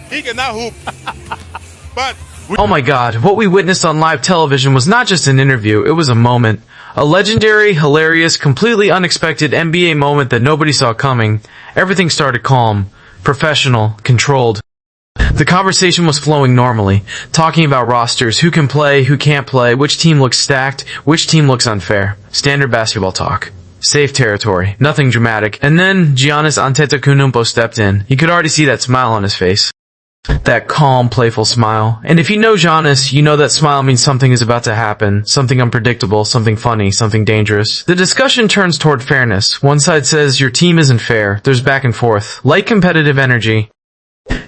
He cannot hoop. But Oh my god, what we witnessed on live television was not just an interview, it was a moment. A legendary, hilarious, completely unexpected NBA moment that nobody saw coming. Everything started calm, professional, controlled. The conversation was flowing normally, talking about rosters, who can play, who can't play, which team looks stacked, which team looks unfair. Standard basketball talk. Safe territory, nothing dramatic. And then Giannis Antetokounmpo stepped in. You could already see that smile on his face. That calm, playful smile. And if you know Giannis, you know that smile means something is about to happen. Something unpredictable, something funny, something dangerous. The discussion turns toward fairness. One side says, your team isn't fair. There's back and forth. Light competitive energy.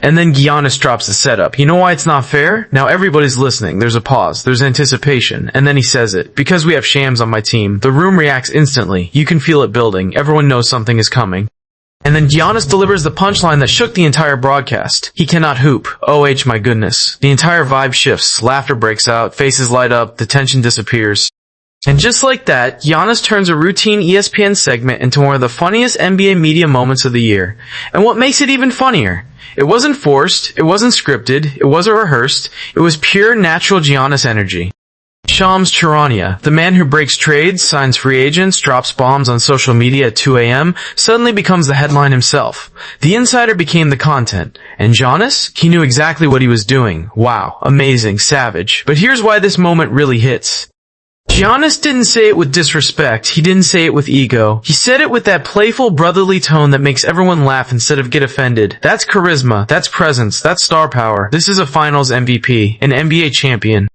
And then Giannis drops the setup. You know why it's not fair? Now everybody's listening. There's a pause. There's anticipation. And then he says it. Because we have Shams on my team, the room reacts instantly. You can feel it building. Everyone knows something is coming. And then Giannis delivers the punchline that shook the entire broadcast. He cannot hoop. OH my goodness. The entire vibe shifts. Laughter breaks out. Faces light up. The tension disappears. And just like that, Giannis turns a routine ESPN segment into one of the funniest NBA media moments of the year. And what makes it even funnier? It wasn't forced. It wasn't scripted. It wasn't rehearsed. It was pure, natural Giannis energy. Shams Charania, the man who breaks trades, signs free agents, drops bombs on social media at 2 a.m., suddenly becomes the headline himself. The insider became the content. And Giannis? He knew exactly what he was doing. Wow. Amazing. Savage. But here's why this moment really hits. Giannis didn't say it with disrespect. He didn't say it with ego. He said it with that playful, brotherly tone that makes everyone laugh instead of get offended. That's charisma. That's presence. That's star power. This is a finals MVP. An NBA champion.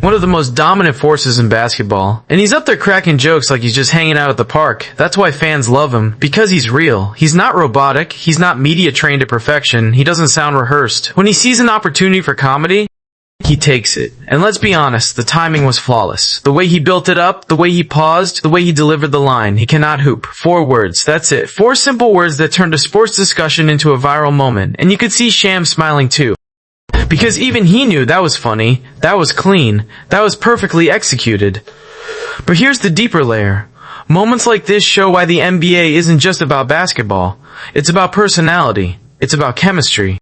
One of the most dominant forces in basketball. And he's up there cracking jokes like he's just hanging out at the park. That's why fans love him. Because he's real. He's not robotic. He's not media trained to perfection. He doesn't sound rehearsed. When he sees an opportunity for comedy, he takes it. And let's be honest, the timing was flawless. The way he built it up, the way he paused, the way he delivered the line. He cannot hoop. 4 words. That's it. 4 simple words that turned a sports discussion into a viral moment. And you could see Shams smiling too. Because even he knew that was funny, that was clean, that was perfectly executed. But here's the deeper layer. Moments like this show why the NBA isn't just about basketball. It's about personality. It's about chemistry.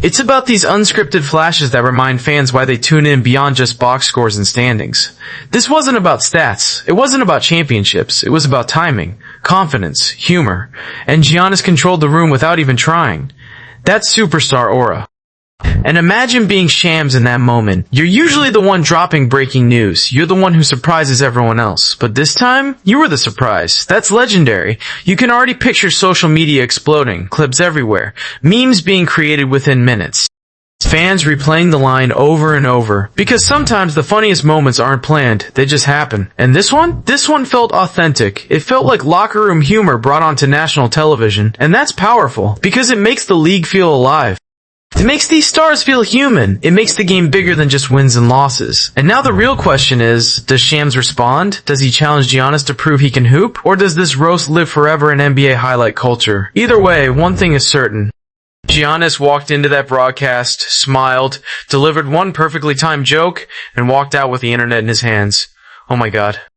It's about these unscripted flashes that remind fans why they tune in beyond just box scores and standings. This wasn't about stats. It wasn't about championships. It was about timing, confidence, humor. And Giannis controlled the room without even trying. That's superstar aura. And imagine being Shams in that moment. You're usually the one dropping breaking news. You're the one who surprises everyone else. But this time, you were the surprise. That's legendary. You can already picture social media exploding, clips everywhere, memes being created within minutes. Fans replaying the line over and over. Because sometimes the funniest moments aren't planned, they just happen. And this one felt authentic. It felt like locker room humor brought onto national television. And that's powerful, because it makes the league feel alive. It makes these stars feel human. It makes the game bigger than just wins and losses. And now the real question is, does Shams respond? Does he challenge Giannis to prove he can hoop? Or does this roast live forever in NBA highlight culture? Either way, one thing is certain. Giannis walked into that broadcast, smiled, delivered one perfectly timed joke, and walked out with the internet in his hands. Oh my god.